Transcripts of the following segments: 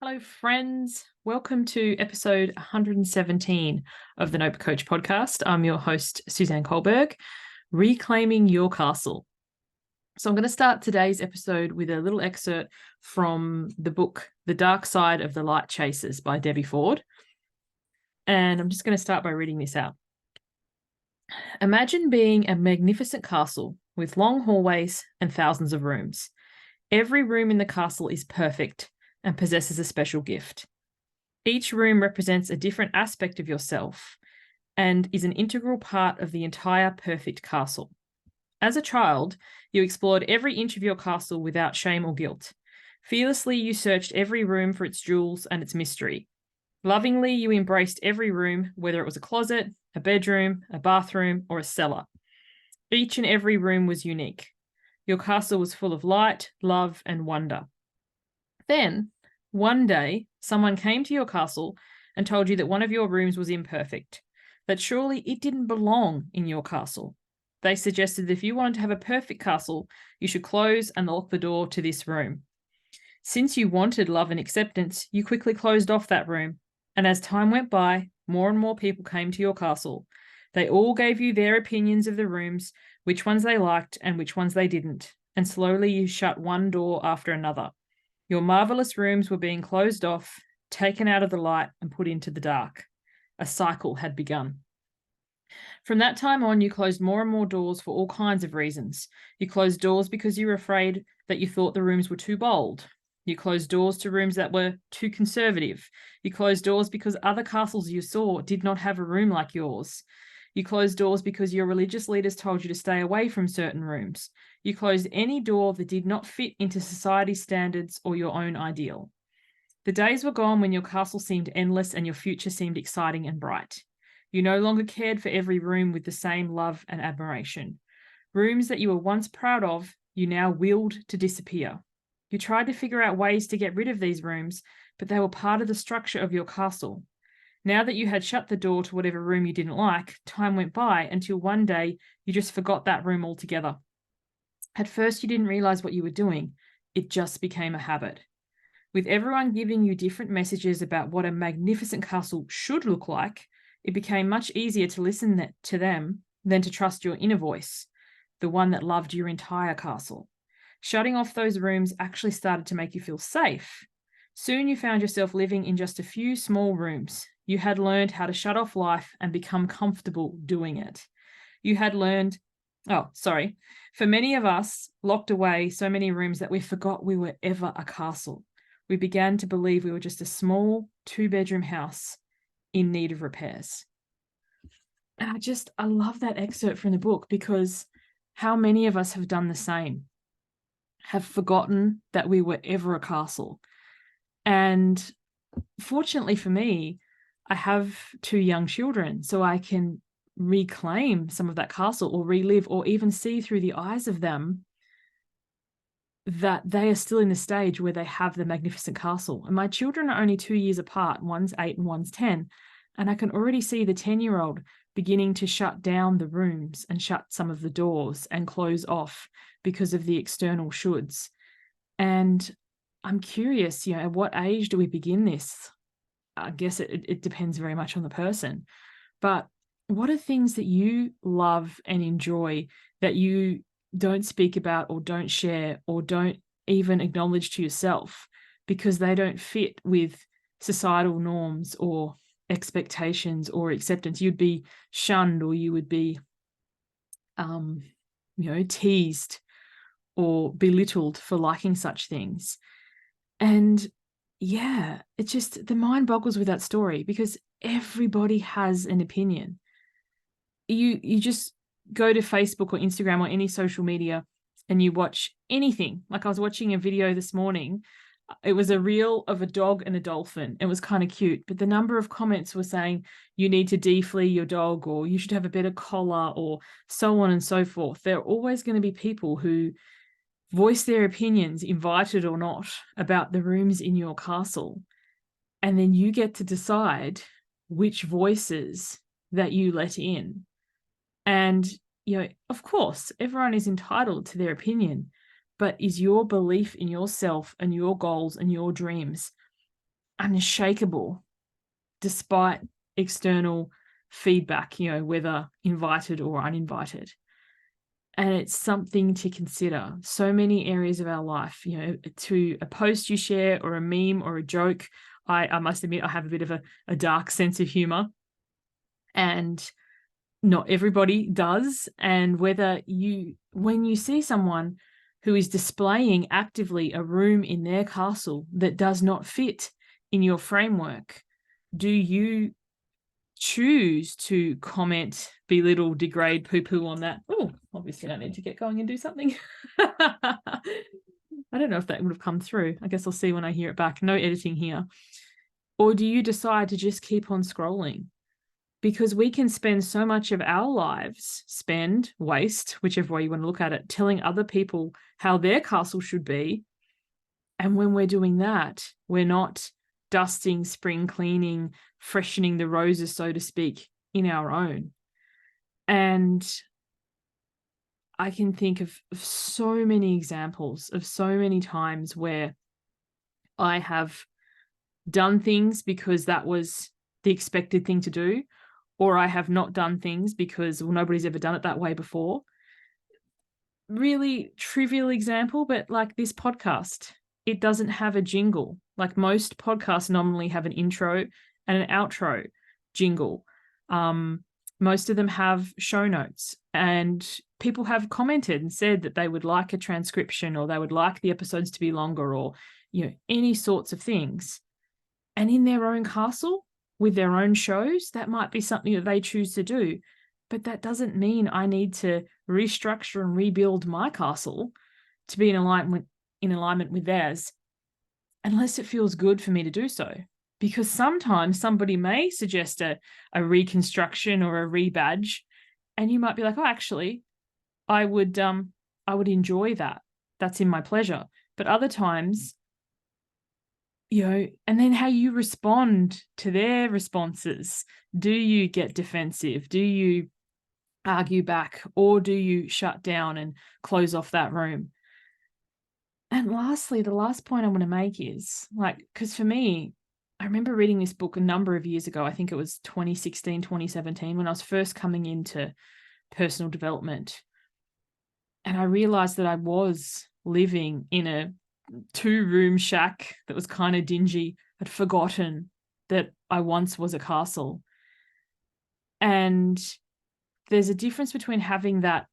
Hello, friends. Welcome to episode 117 of the Nope Coach podcast. I'm your host, Suzanne Culberg, reclaiming your castle. So, I'm going to start today's episode with a little excerpt from the book, The Dark Side of the Light Chasers by Debbie Ford. And I'm just going to start by reading this out. Imagine being a magnificent castle with long hallways and thousands of rooms. Every room in the castle is perfect and possesses a special gift. Each room represents a different aspect of yourself and is an integral part of the entire perfect castle. As a child, you explored every inch of your castle without shame or guilt. Fearlessly, you searched every room for its jewels and its mystery. Lovingly, you embraced every room, whether it was a closet, a bedroom, a bathroom, or a cellar. Each and every room was unique. Your castle was full of light, love, and wonder. Then, one day, someone came to your castle and told you that one of your rooms was imperfect, that surely it didn't belong in your castle. They suggested that if you wanted to have a perfect castle, you should close and lock the door to this room. Since you wanted love and acceptance, you quickly closed off that room, and as time went by, more and more people came to your castle. They all gave you their opinions of the rooms, which ones they liked and which ones they didn't, and slowly you shut one door after another. Your marvelous rooms were being closed off, taken out of the light, and put into the dark. A cycle had begun. From that time on, you closed more and more doors for all kinds of reasons. You closed doors because you were afraid that you thought the rooms were too bold. You closed doors to rooms that were too conservative. You closed doors because other castles you saw did not have a room like yours. You closed doors because your religious leaders told you to stay away from certain rooms. You closed any door that did not fit into society's standards or your own ideal. The days were gone when your castle seemed endless and your future seemed exciting and bright. You no longer cared for every room with the same love and admiration. Rooms that you were once proud of, you now willed to disappear. You tried to figure out ways to get rid of these rooms, but they were part of the structure of your castle. Now that you had shut the door to whatever room you didn't like, time went by until one day you just forgot that room altogether. At first, you didn't realize what you were doing. It just became a habit. With everyone giving you different messages about what a magnificent castle should look like, it became much easier to listen to them than to trust your inner voice, the one that loved your entire castle. Shutting off those rooms actually started to make you feel safe. Soon you found yourself living in just a few small rooms. You had learned how to shut off life and become comfortable doing it. You had learned, for many of us, locked away so many rooms that we forgot we were ever a castle. We began to believe we were just a small 2-bedroom house in need of repairs. And I love that excerpt from the book because how many of us have done the same, have forgotten that we were ever a castle. And fortunately for me, I have 2 young children, so I can reclaim some of that castle or relive or even see through the eyes of them that they are still in the stage where they have the magnificent castle. And my children are only 2 years apart. One's 8 and one's 10. And I can already see the 10-year-old beginning to shut down the rooms and shut some of the doors and close off because of the external shoulds. And I'm curious, at what age do we begin this? I guess it depends very much on the person. But what are things that you love and enjoy that you don't speak about or don't share or don't even acknowledge to yourself because they don't fit with societal norms or expectations or acceptance? You'd be shunned or you would be, teased or belittled for liking such things. And yeah, it's just the mind boggles with that story because everybody has an opinion. You just go to Facebook or Instagram or any social media and you watch anything. Like I was watching a video this morning. It was a reel of a dog and a dolphin. It was kind of cute, but the number of comments were saying you need to de-flea your dog or you should have a better collar or so on and so forth. There are always going to be people who voice their opinions, invited or not, about the rooms in your castle. And then you get to decide which voices that you let in. And, of course, everyone is entitled to their opinion, but is your belief in yourself and your goals and your dreams unshakable despite external feedback, whether invited or uninvited. And it's something to consider. So many areas of our life, to a post you share or a meme or a joke. I must admit, I have a bit of a dark sense of humor, and not everybody does. And when you see someone who is displaying actively a room in their castle that does not fit in your framework, do you choose to comment, belittle, degrade, poo-poo on that? Oh, obviously I need to get going and do something. I don't know if that would have come through. I guess I'll see when I hear it back. No editing here. Or do you decide to just keep on scrolling? Because we can spend so much of our lives, waste, whichever way you want to look at it, telling other people how their castle should be. And when we're doing that, we're not dusting, spring cleaning, freshening the roses, so to speak, in our own. And I can think of so many examples of so many times where I have done things because that was the expected thing to do, or I have not done things because, well, nobody's ever done it that way before. Really trivial example, but like this podcast, it doesn't have a jingle. Like most podcasts normally have an intro and an outro jingle. Most of them have show notes, and people have commented and said that they would like a transcription, or they would like the episodes to be longer, or any sorts of things. And in their own castle, with their own shows, that might be something that they choose to do. But that doesn't mean I need to restructure and rebuild my castle to be in alignment with theirs, unless it feels good for me to do so. Because sometimes somebody may suggest a reconstruction or a rebadge, and you might be like, oh, actually, I would enjoy that. That's in my pleasure. But other times, and then how you respond to their responses. Do you get defensive? Do you argue back? Or do you shut down and close off that room? And lastly, the last point I want to make is, because for me, I remember reading this book a number of years ago. I think it was 2016, 2017, when I was first coming into personal development. And I realized that I was living in a 2-room shack that was kind of dingy. I'd forgotten that I once was a castle. And there's a difference between having that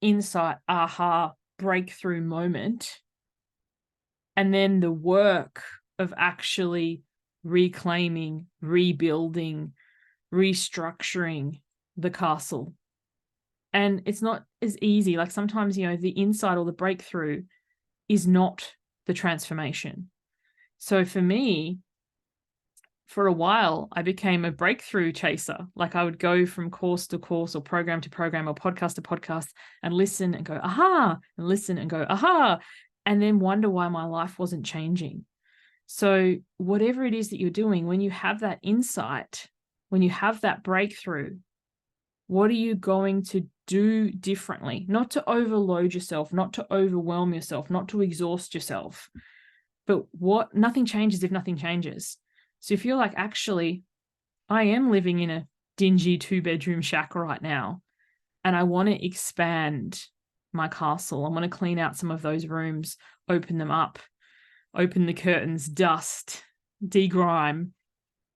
insight, aha, breakthrough moment, and then the work of actually reclaiming, rebuilding, restructuring the castle. And it's not as easy. Like sometimes, the insight or the breakthrough is not the transformation. So for me, for a while, I became a breakthrough chaser. Like I would go from course to course, or program to program, or podcast to podcast, and listen and go, aha, and listen and go, aha, and then wonder why my life wasn't changing. So whatever it is that you're doing, when you have that insight, when you have that breakthrough, what are you going to do differently? Not to overload yourself, not to overwhelm yourself, not to exhaust yourself, but nothing changes if nothing changes. So if you're like, actually, I am living in a dingy 2-bedroom shack right now, and I want to expand my castle. I want to clean out some of those rooms, open them up, open the curtains, dust, degrime.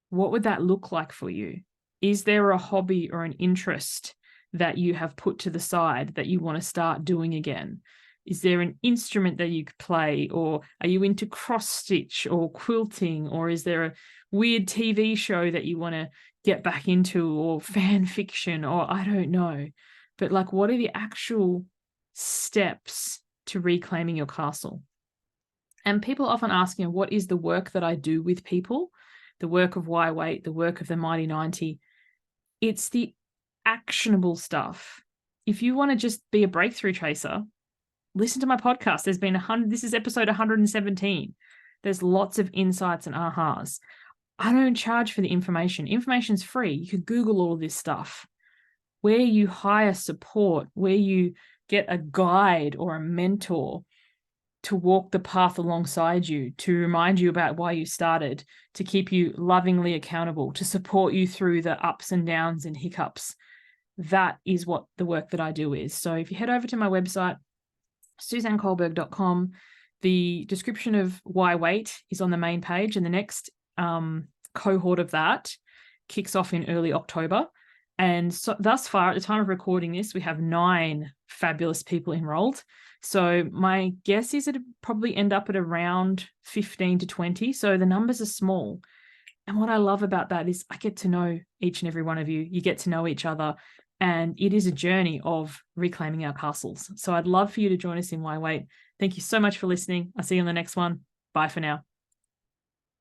What would that look like for you? Is there a hobby or an interest that you have put to the side that you want to start doing again? Is there an instrument that you could play, or are you into cross stitch or quilting, or is there a weird TV show that you want to get back into, or fan fiction, or I don't know. But what are the actual steps to reclaiming your castle? And people often ask, what is the work that I do with people? The work of Why Wait, the work of the Mighty 90. It's the actionable stuff. If you want to just be a breakthrough chaser, listen to my podcast. There's been this is episode 117. There's lots of insights and ahas. I don't charge for the information. Information's free. You can Google all this stuff. Where you hire support, where you get a guide or a mentor, to walk the path alongside you, to remind you about why you started, to keep you lovingly accountable, to support you through the ups and downs and hiccups. That is what the work that I do is. So if you head over to my website, suzanneculberg.com, the description of why wait is on the main page, and the next cohort of that kicks off in early October. And so thus far, at the time of recording this, we have 9 fabulous people enrolled. So my guess is it'll probably end up at around 15 to 20. So the numbers are small. And what I love about that is I get to know each and every one of you. You get to know each other. And it is a journey of reclaiming our castles. So I'd love for you to join us in Why Wait. Thank you so much for listening. I'll see you on the next one. Bye for now.